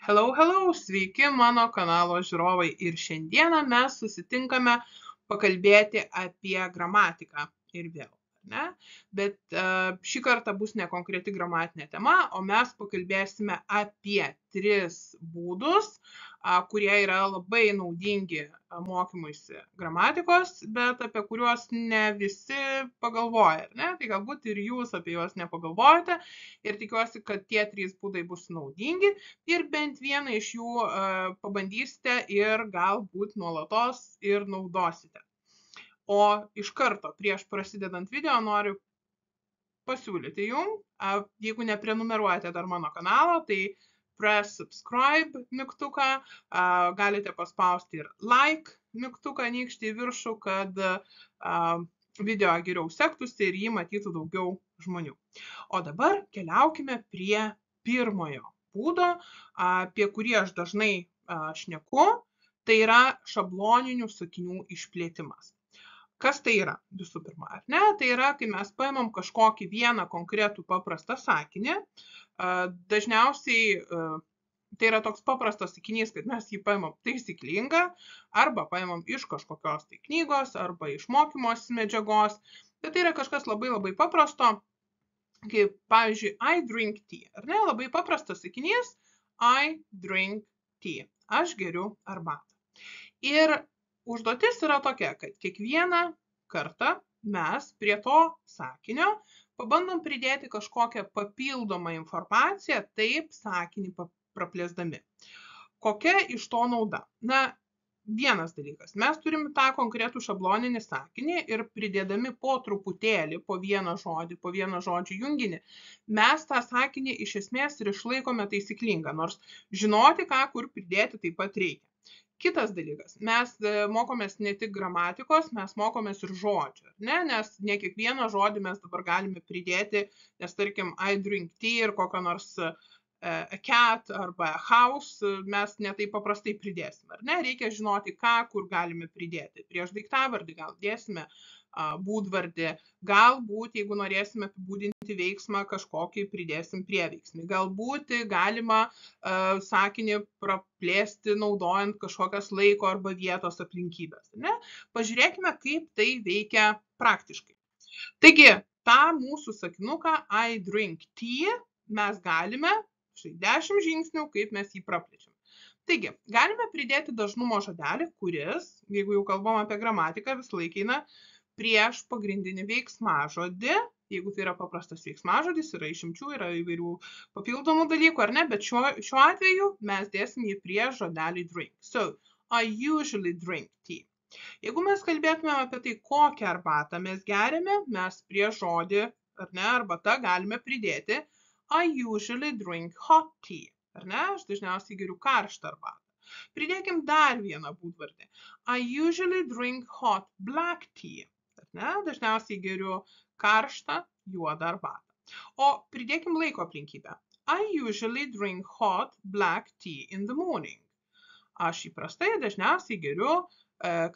Hello, sveiki mano kanalo žiūrovai ir šiandieną mes susitinkame pakalbėti apie gramatiką ir vėl, ne? Bet šį kartą bus ne konkreti gramatinė tema, o mes pakalbėsime apie 3 būdus, kurie yra labai naudingi mokymuisi gramatikos, bet apie kuriuos ne visi pagalvoja, ne? Tai galbūt ir jūs apie juos nepagalvojate ir tikiuosi, kad tie 3 būdai bus naudingi ir bent vieną iš jų pabandysite ir galbūt nuolatos ir naudosite. O iš karto prieš prasidedant video noriu pasiūlyti jums, jeigu neprenumeruojate dar mano kanalo, tai press subscribe mygtuką, galite paspausti ir like mygtuką nykštį į viršų, kad video geriau sektųsi ir jį matytų daugiau žmonių. O dabar keliaukime prie pirmojo būdo, apie kurį aš dažnai šneku, tai yra šabloninių sakinių išplėtimas. Kas tai yra visų pirma, ar ne? Tai yra, kai mes paimam kažkokį vieną konkretų paprastą sakinį, dažniausiai tai yra toks paprastas sakinys, kad mes jį paimam taisyklingą, arba paimam iš kažkokios tai knygos, arba iš mokymosi medžiagos, bet tai yra kažkas labai paprasto, kaip pavyzdžiui, I drink tea, ar ne? Labai paprastas sakinys, I drink tea, aš geriu arbatą. Ir užduotis yra tokia, kad kiekvieną kartą mes prie to sakinio pabandom pridėti kažkokią papildomą informaciją, taip sakinį praplėsdami. Kokia iš to nauda? Na, vienas dalykas, mes turim tą konkretų šabloninį sakinį ir pridėdami po truputėlį, po vieną žodžių junginį, mes tą sakinį iš esmės ir išlaikome taisyklingą, nors žinoti, ką kur pridėti taip pat reikia. Kitas dalykas, mes mokomės ne tik gramatikos, mes mokomės ir žodžių, ne? Nes ne kiekvieną žodį mes dabar galime pridėti, nes tarkim, I drink tea ir kokio nors a cat arba a house mes ne taip paprastai pridėsime, ar ne? Reikia žinoti, ką, kur galime pridėti. Prieš daiktavardį gal dėsime būdvardį, galbūt, jeigu norėsime apibūdinti veiksmą, kažkokį pridėsim prieveiksmį. Galbūt galima sakinį praplėsti naudojant kažkokias laiko arba vietos aplinkybės. Ne? Pažiūrėkime, kaip tai veikia praktiškai. Taigi, tą mūsų sakinuką I drink tea mes galime, štai 10 žingsnių, kaip mes jį praplečiam. Taigi, galime pridėti dažnumo žodelį, kuris, jeigu jau kalbam apie gramatiką, vis laikina prieš pagrindinį veiksmažodį. Jeigu tai yra paprastas veiksmažodis, yra išimčių, yra įvairių papildomų dalykų, ar ne, bet šiuo atveju mes dėsim jį prieš žodelį drink. So, I usually drink tea. Jeigu mes kalbėtume apie tai, kokią arbatą mes geriame, mes prieš žodį, ar ne, arbata galime pridėti I usually drink hot tea. Ar ne, aš dažniausiai geriu karštą arbatą. Pridėkim dar vieną būdvardį. I usually drink hot black tea. Ne? Dažniausiai geriu karštą juodą arbatą. O pridėkim laiko aplinkybę. I usually drink hot black tea in the morning. Aš įprastai dažniausiai geriu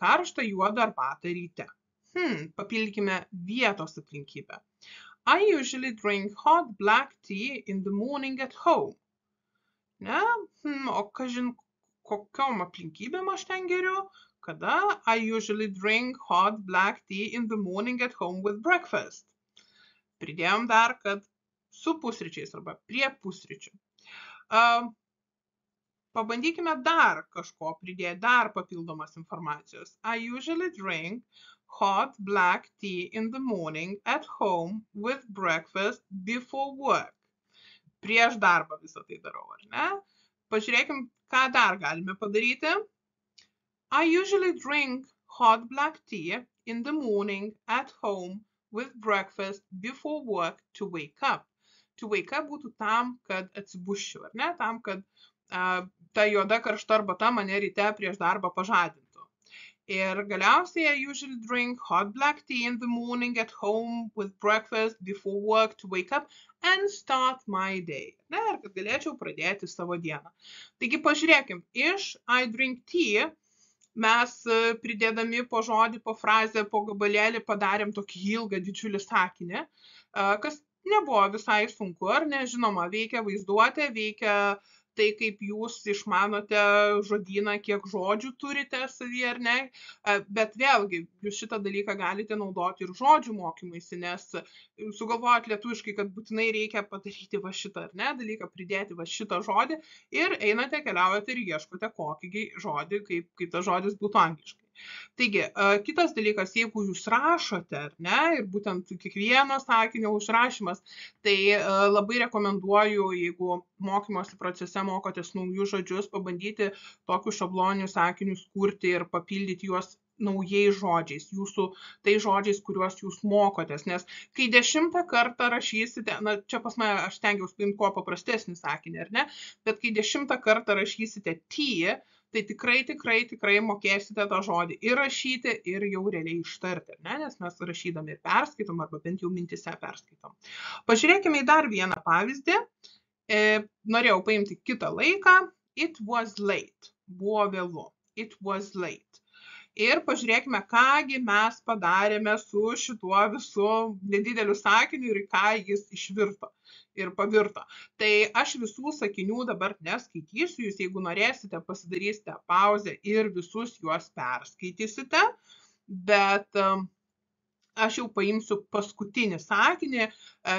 karštą juodą arbatą ryte. Papildykime vietos aplinkybę. I usually drink hot black tea in the morning at home. Ne? O kažin kokiom aplinkybėm aš ten geriu? Kada? I usually drink hot black tea in the morning at home with breakfast. Pridėjom dar, kad su pusryčiais arba prie pusryčių. Pabandykime dar kažko pridėti, dar papildomas informacijos. I usually drink hot black tea in the morning at home with breakfast before work. Prieš darbą visą tai darau, ar ne? Pažiūrėkim, ką dar galime padaryti. I usually drink hot black tea in the morning at home with breakfast before work to wake up. To wake up būtų tam, kad atsibusčiau, ar ne? Tam, kad ta juoda karšta arbata mane ryte prieš darbą pažadintų. Ir galiausiai I usually drink hot black tea in the morning at home with breakfast before work to wake up and start my day. Ne? Ir kad galėčiau pradėti savo dieną. Taigi pažiūrėkim, iš I drink tea mes pridėdami po žodį, po frazę, po gabalėlį padarėm tokį ilgą didžiulį sakinį, kas nebuvo visai sunku, ar ne, žinoma, veikia vaizduotė, veikia tai kaip jūs išmanote žodyną, kiek žodžių turite savyje ar ne. Bet vėlgi, jūs šitą dalyką galite naudoti ir žodžių mokymuisi, nes sugalvojat lietuviškai, kad būtinai reikia padaryti va šitą ar ne dalyką, pridėti va šitą žodį ir einate, keliaujate ir ieškote kokį žodį, kaip tas žodis būtų angliškai. Taigi, kitas dalykas, jeigu jūs rašote, ar ne, ir būtent kiekvieno sakinio užrašymas, tai labai rekomenduoju, jeigu mokymosi procese mokotės naujus žodžius, pabandyti tokius šabloninius sakinius kurti ir papildyti juos naujais žodžiais, tai žodžiais, kuriuos jūs mokotės, nes kai 10 kartą rašysite, na, čia pas mane aš stengiausi paimti kuo paprastesnį sakinį, ar ne, bet kai 10 kartą rašysite ty, tai tikrai mokėsite tą žodį ir rašyti, ir jau realiai ištarti, ne? Nes mes rašydami ir perskaitom, arba bent jau mintise perskaitom. Pažiūrėkime į dar vieną pavyzdį. Norėjau paimti kitą laiką. It was late. Buvo vėlu. It was late. Ir pažiūrėkime, kągi mes padarėme su šituo visu nedideliu sakiniu ir ką jis išvirto ir pavirto. Tai aš visų sakinių dabar neskaitysiu, jūs jeigu norėsite, pasidarysite pauzę ir visus juos perskaitysite, bet aš jau paimsiu paskutinį sakinį,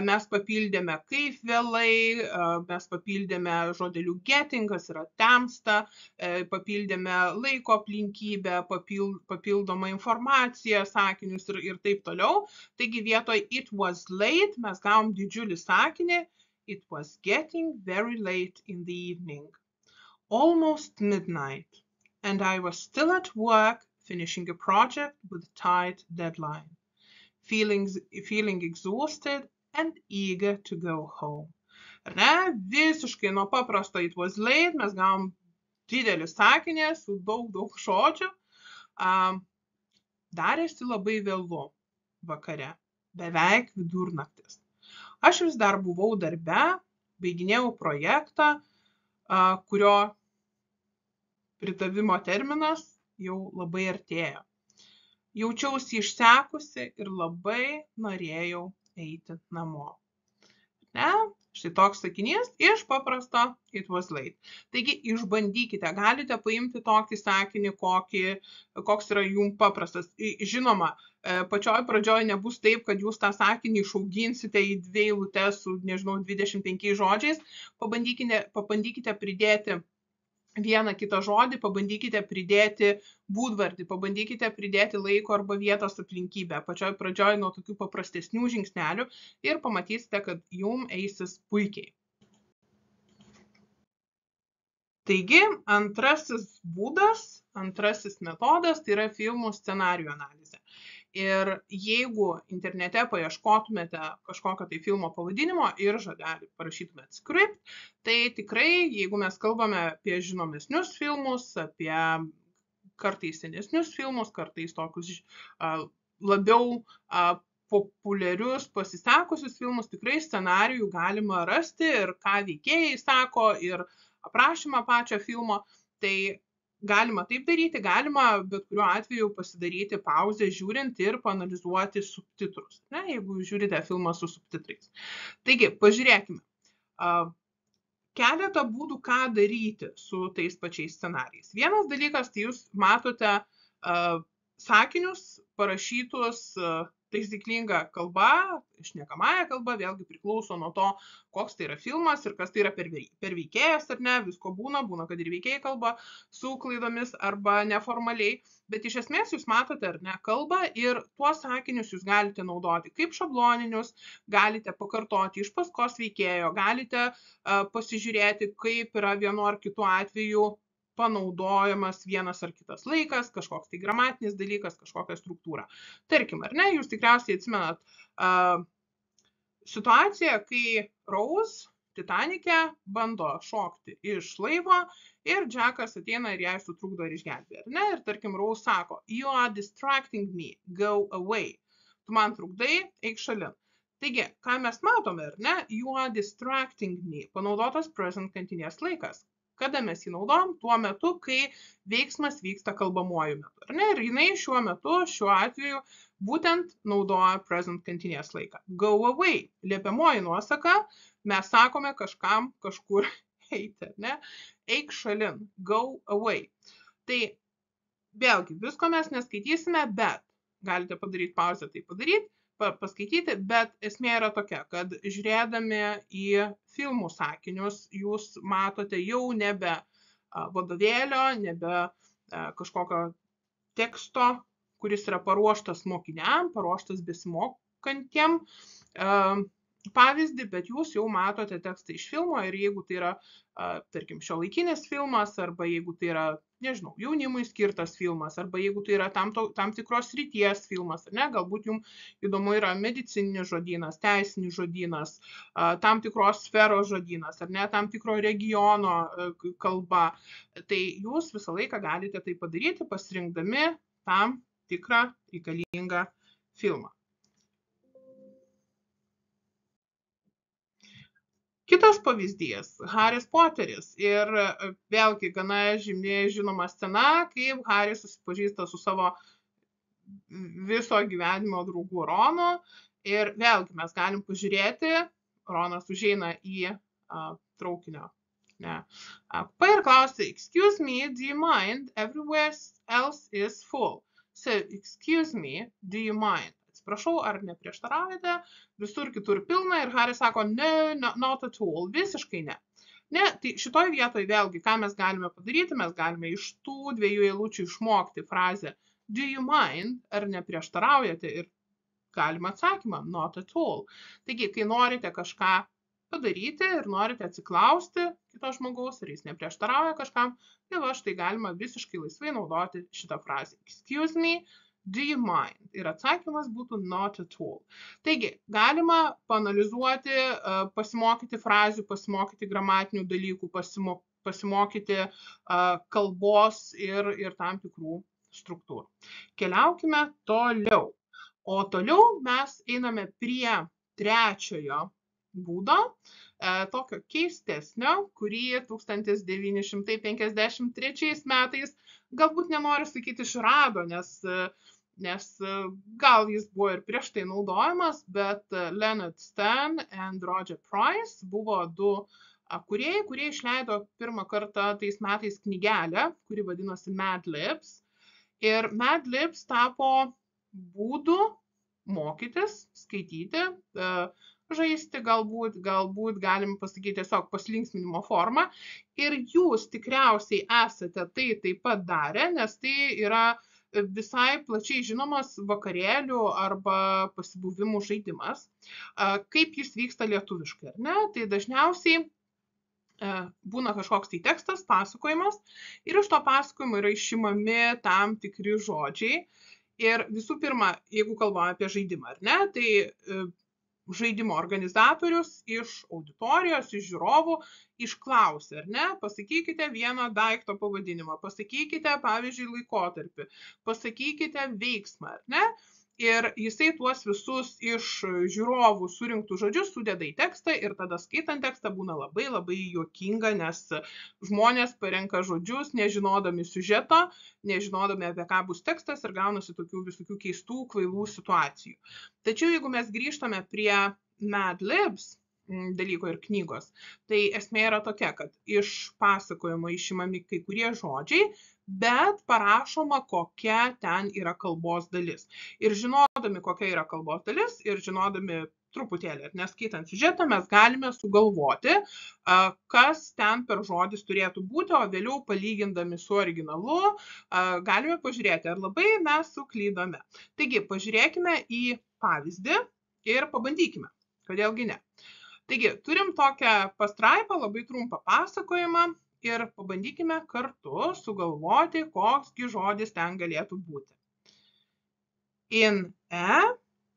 mes papildėme kaip vėlai, mes papildėme žodelių getting, kas yra temsta, papildėme laiko aplinkybę, papildomą informaciją, sakinius ir taip toliau. Taigi vietoj it was late mes gavom didžiulį sakinį, it was getting very late in the evening, almost midnight, and I was still at work finishing a project with a tight deadline. Feeling exhausted and eager to go home. Ar ne? Visiškai nuo paprasto it was late mes gavom didelį sakinį su daug žodžių. Darėsi labai vėlu vakare, beveik vidurnaktis. Aš vis dar buvau darbe, baiginėjau projektą, kurio pridavimo terminas jau labai artėjo. Jaučiausi išsekusi ir labai norėjau eiti namo. Ne? Štai toks sakinys iš paprasto it was late. Taigi išbandykite, galite paimti tokį sakinį, koks yra jums paprastas. Žinoma, pačioj pradžioj nebus taip, kad jūs tą sakinį išauginsite į 2 eilutes su, nežinau, 25 žodžiais. Pabandykite pridėti vieną kitą žodį, pabandykite pridėti būdvardį, pabandykite pridėti laiko arba vietos aplinkybę. Pačioj pradžioj nuo tokių paprastesnių žingsnelių ir pamatysite, kad jums eisis puikiai. Taigi, antrasis būdas, antrasis metodas, tai yra filmų scenarijų analizė. Ir jeigu internete paieškotumėte kažkokio tai filmo pavadinimo ir žodelį parašytumėte script, tai tikrai, jeigu mes kalbame apie žinomesnius filmus, apie kartais senesnius filmus, kartais tokius labiau populiarius, pasisekusius filmus, tikrai scenarijų galima rasti ir ką veikėjai sako ir aprašymą pačio filmo, tai galima taip daryti, galima bet kuriuo atveju pasidaryti pauzę žiūrint ir paanalizuoti subtitrus, ne, jeigu žiūrite filmą su subtitrais. Taigi, pažiūrėkime. Keletą būdų, ką daryti su tais pačiais scenarijais. Vienas dalykas, tai jūs matote sakinius parašytus taisyklinga kalba, šnekamąja kalba, vėlgi priklauso nuo to, koks tai yra filmas ir kas tai yra per veikėjas ar ne, visko būna, kad ir veikėjai kalba su klaidomis arba neformaliai, bet iš esmės jūs matote ar ne kalbą ir tuos sakinius jūs galite naudoti kaip šabloninius, galite pakartoti iš paskos veikėjo, galite pasižiūrėti, kaip yra vienu ar kitu atveju panaudojamas vienas ar kitas laikas, kažkoks tai gramatinis dalykas, kažkokia struktūra. Tarkim, ar ne, jūs tikriausiai atsimenat situaciją, kai Rose Titanic'e bando šokti iš laivo ir Jackas ateina ir jai sutrukdo ir išgelbėja. Ar ne? Ir tarkim, Rose sako, you are distracting me, go away. Tu man trukdai, eik šalin. Taigi, ką mes matome, ar ne? You are distracting me. Panaudotas present continuous laikas. Kada mes jį naudojam? Tuo metu, kai veiksmas vyksta kalbamuoju metu. Ar ne? Ir jinai šiuo metu, šiuo atveju, būtent naudoja present continuous laiką. Go away. Liepiamoji nuosaka, mes sakome kažkam kažkur vacate, ne? Eik šalin, go away. Tai vėlgi, visko mes neskaitysime, bet galite padaryti pauzę, tai padaryti, paskaityti, bet esmė yra tokia, kad žiūrėdami į filmų sakinius, jūs matote jau nebe vadovėlio, nebe kažkokio teksto, kuris yra paruoštas mokiniam, paruoštas besimokantiem pavyzdį, bet jūs jau matote tekstą iš filmo ir jeigu tai yra, tarkim, šiuolaikinis filmas, arba jeigu tai yra, nežinau, jaunimui skirtas filmas, arba jeigu tai yra tam tikros srities filmas, ar ne, galbūt jums įdomu yra medicininis žodynas, teisinis žodynas, tam tikros sferos žodynas, ar ne, tam tikro regiono kalba, tai jūs visą laiką galite tai padaryti, pasirinkdami tam tikrą reikalingą filmą. Kitas pavyzdys – Haris Poteris. Ir vėlgi gana žinoma scena, kaip Haris susipažįsta su savo viso gyvenimo draugu Ronu. Ir vėlgi mes galim pažiūrėti, Ronas užeina į traukinio kupę ir klausia, excuse me, do you mind? Everywhere else is full. So, excuse me, do you mind? Atsiprašau, ar neprieštaraujate? Visur kitur pilna ir Haris sako, no, not at all, visiškai ne. Ne, tai šitoj vietoj vėlgi, ką mes galime padaryti, mes galime iš tų dviejų eilučių išmokti frazę do you mind, ar neprieštaraujate ir galima atsakymą, not at all. Taigi, kai norite kažką padaryti ir norite atsiklausti kito žmogaus, ar jis neprieštarauja kažkam, tai va štai galima visiškai laisvai naudoti šitą frazę. Excuse me, do you mind? Ir atsakymas būtų not at all. Taigi, galima paanalizuoti, pasimokyti frazių, pasimokyti gramatinių dalykų, pasimokyti kalbos ir tam tikrų struktūrų. Keliaukime toliau. O toliau mes einame prie trečiojo būdo, tokio keistesnio, kurį 1953 metais, galbūt nenoriu sakyti išrado, nes gal jis buvo ir prieš tai naudojamas, bet Leonard Stern and Roger Price buvo du kūrėjai, kurie išleido pirmą kartą tais metais knygelę, kuri vadinosi Mad Libs. Ir Mad Libs tapo būdu mokytis, skaityti, žaisti galbūt galim pasakyti tiesiog pasilinksminimo formą. Ir jūs tikriausiai esate tai taip pat darę, nes tai yra visai plačiai žinomas vakarėlių arba pasibuvimų žaidimas. Kaip jis vyksta lietuviškai, ar ne? Tai dažniausiai būna kažkoks tai tekstas, pasakojimas ir iš to pasakojimo yra išimami tam tikri žodžiai. Ir visų pirma, jeigu kalbame apie žaidimą, ar ne, tai žaidimo organizatorius iš auditorijos, iš žiūrovų išklausia, ar ne, pasakykite vieną daikto pavadinimą, pasakykite, pavyzdžiui, laikotarpį, pasakykite veiksmą, ar ne, ir jisai tuos visus iš žiūrovų surinktų žodžius sudeda į tekstą ir tada skaitant tekstą būna labai labai juokinga, nes žmonės parenka žodžius, nežinodami siužeto, nežinodami apie ką bus tekstas ir gaunasi tokių visokių keistų, kvailų situacijų. Tačiau jeigu mes grįžtame prie Mad Libs dalyko ir knygos, tai esmė yra tokia, kad iš pasakojimo išimami kai kurie žodžiai, bet parašoma, kokia ten yra kalbos dalis. Ir žinodami, kokia yra kalbos dalis ir žinodami truputėlį, neskaitant siužetą, mes galime sugalvoti, kas ten per žodis turėtų būti, o vėliau palygindami su originalu, galime pažiūrėti, ar labai mes suklydome. Taigi, pažiūrėkime į pavyzdį ir pabandykime, kodėlgi ne. Taigi, turim tokią pastraipą, labai trumpą pasakojimą ir pabandykime kartu sugalvoti, koksgi žodis ten galėtų būti. In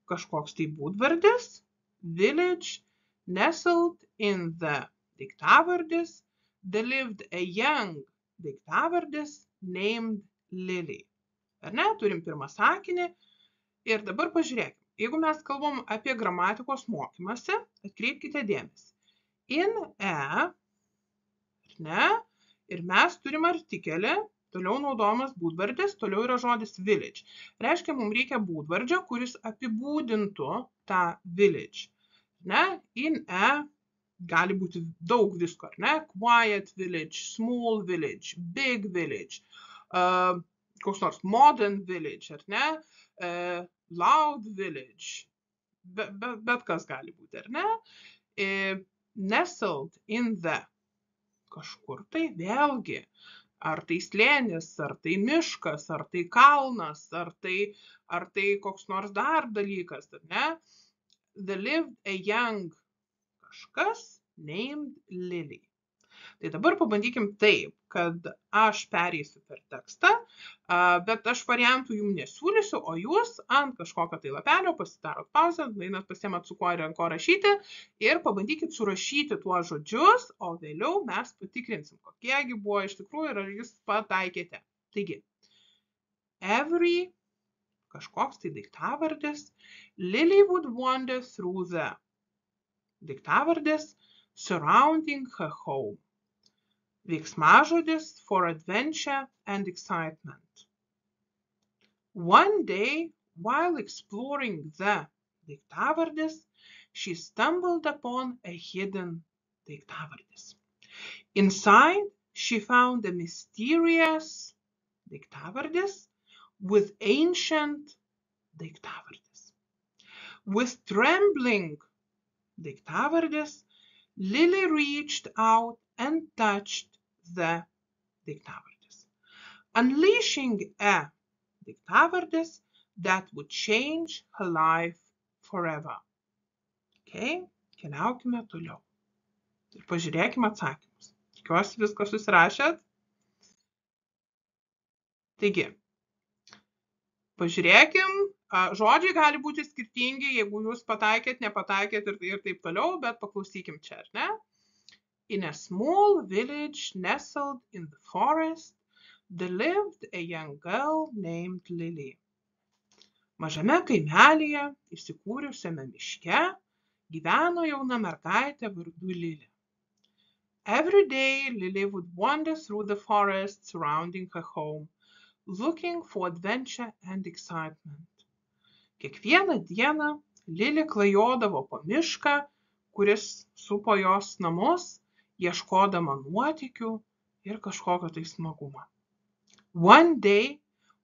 kažkoks tai būdvardis, village, nestled in the daiktavardis, there lived a young daiktavardis named Lily. Ar ne? Turim pirmą sakinį ir dabar pažiūrėkime. Jeigu mes kalbam apie gramatikos mokymąsi, atkreipkite dėmesį. In ne, ir mes turim artikelį, toliau naudojamas būdvardis, toliau yra žodis village. Reiškia, mums reikia būdvardžio, kuris apibūdintų tą village. Ne, in gali būti daug visko, ar ne? Quiet village, small village, big village, koks nors modern village, ar ne? Loud village, bet kas gali būti, ar ne? Nestled in the, kažkur tai vėlgi, ar tai slėnis, ar tai miškas, ar tai kalnas, ar tai koks nors dar dalykas, ar ne? There lived a young kažkas named Lily. Tai dabar pabandykim taip, kad aš pereisiu per tekstą, bet aš variantų jums nesiūlysiu, o jūs ant kažkokio tai lapelio pasidarot pauzę, einat pasiemat su kuo ir ant ko rašyti ir pabandykit surašyti tuos žodžius, o vėliau mes patikrinsim, kokiegi buvo iš tikrųjų ir ar jūs pataikėte. Taigi, every kažkoks tai daiktavardis, Lily would wander through the daiktavardis surrounding her home. Veiksmažodis for adventure and excitement. One day, while exploring the daiktavardis, she stumbled upon a hidden daiktavardis. Inside, she found a mysterious daiktavardis with ancient daiktavardis. With trembling daiktavardis, Lily reached out and touched the daiktavardis, unleashing a daiktavardis that would change her life forever. Okay, keliaukime toliau. Ir pažiūrėkime atsakymus. Tikiuosi viską susirašėt. Taigi, pažiūrėkim. Žodžiai gali būti skirtingi, jeigu jūs pataikėt, nepataikėt ir taip toliau, bet paklausykim čia, ar ne? In a small village nestled in the forest, there lived a young girl named Lily. Mažame kaimelyje, įsikūrusiame miške, gyveno jauna mergaitė vardu Lily. Every day, Lily would wander through the forest surrounding her home, looking for adventure and excitement. Kiekvieną dieną Lily klajodavo po mišką, kuris supo jos namus, ieškodama nuotykių ir kažkokio tai smagumo. One day,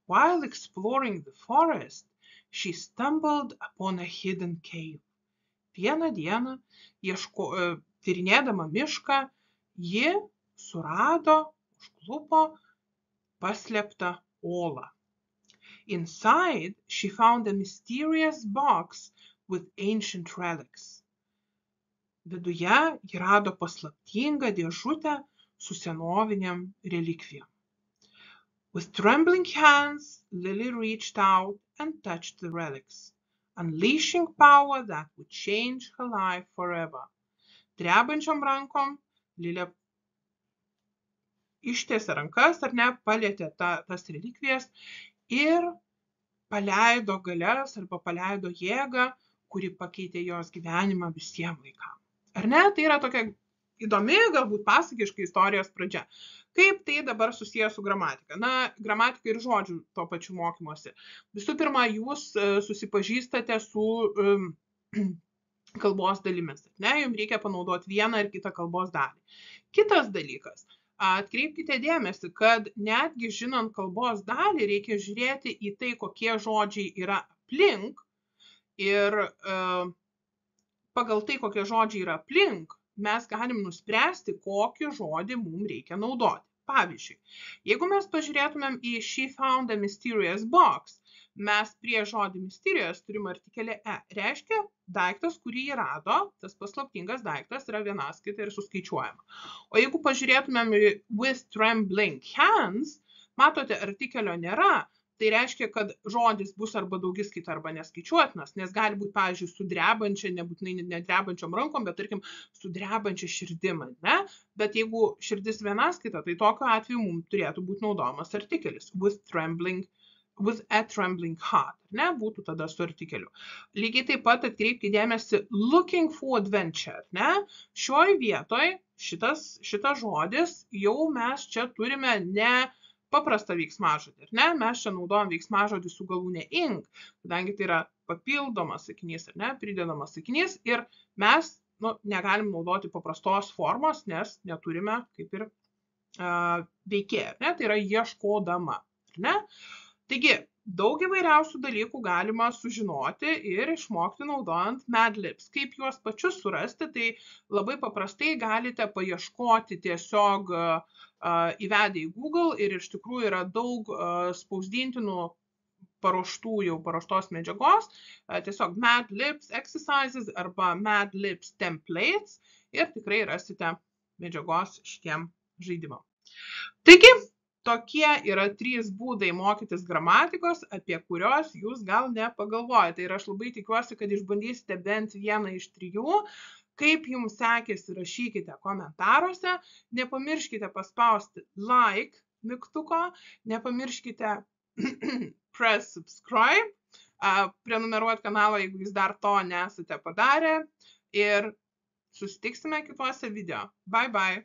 while exploring the forest, she stumbled upon a hidden cave. Vieną dieną, tyrinėdama mišką, ji surado, užklupo paslėptą olą. Inside, she found a mysterious box with ancient relics. Viduje ji rado paslaptingą dėžutę su senovinėm relikvijom. With trembling hands, Lily reached out and touched the relics, unleashing power that would change her life forever. Drebančiom rankom, Lily ištiesė rankas, ar ne, palietė tas relikvijas ir paleido galias arba paleido jėgą, kuri pakeitė jos gyvenimą visiems laikams. Ar ne? Tai yra tokia įdomi, galbūt pasakiška istorijos pradžia. Kaip tai dabar susiję su gramatika? Na, gramatika ir žodžių to pačiu mokymosi. Visų pirma, jūs susipažįstate su kalbos dalimis. Ne? Jums reikia panaudoti vieną ir kitą kalbos dalį. Kitas dalykas. Atkreipkite dėmesį, kad netgi žinant kalbos dalį, reikia žiūrėti į tai, kokie žodžiai yra aplink ir pagal tai, kokie žodžiai yra aplink, mes galim nuspręsti, kokį žodį mums reikia naudoti. Pavyzdžiui, jeigu mes pažiūrėtumėm į She found a mysterious box, mes prie žodį mysterious turim artikelį E. Reiškia, daiktas, kurį jį rado, tas paslaptingas daiktas yra vienaskaita ir suskaičiuojama. O jeigu pažiūrėtumėm į with trembling hands, matote, artikelio nėra, tai reiškia, kad žodis bus arba daugiskaita arba neskaičiuotinas, nes gali būti, pavyzdžiui, su drebančia, nebūtinai nedrebančiom rankom, bet, tarkim, su drebančia širdim, ne? Bet jeigu širdis vienaskaita, tai tokiu atveju mums turėtų būti naudojamas artikelis with a trembling heart, ne? Būtų tada su artikeliu. Lygiai taip pat atkreipkite dėmesį looking for adventure, ne? Šioj vietoj šitas žodis jau mes čia turime ne paprastą veiksmažodį, ne? Mes čia naudojam veiksmažodį su galūne ing, kadangi tai yra papildomas sakinys, ne? Pridedamas sakinys ir mes negalim naudoti paprastos formos, nes neturime kaip ir veikėją, ne? Tai yra ieškodama, ar ne? Taigi, daug įvairiausių dalykų galima sužinoti ir išmokti naudojant Mad Libs. Kaip juos pačius surasti, tai labai paprastai galite paieškoti tiesiog įvedę į Google ir iš tikrųjų yra daug spausdintinų paruoštos medžiagos, tiesiog Mad Libs exercises arba Mad Libs templates ir tikrai rasite medžiagos šitiem žaidimam. Taigi, tokie yra 3 būdai mokytis gramatikos, apie kurios jūs gal nepagalvojate. Ir aš labai tikiuosi, kad išbandysite bent vieną iš 3. Kaip jums sekėsi, rašykite komentaruose. Nepamirškite paspausti like mygtuko, nepamirškite press subscribe, prenumeruoti kanalą, jeigu jūs dar to nesate padarę. Ir susitiksime kituose video. Bye bye.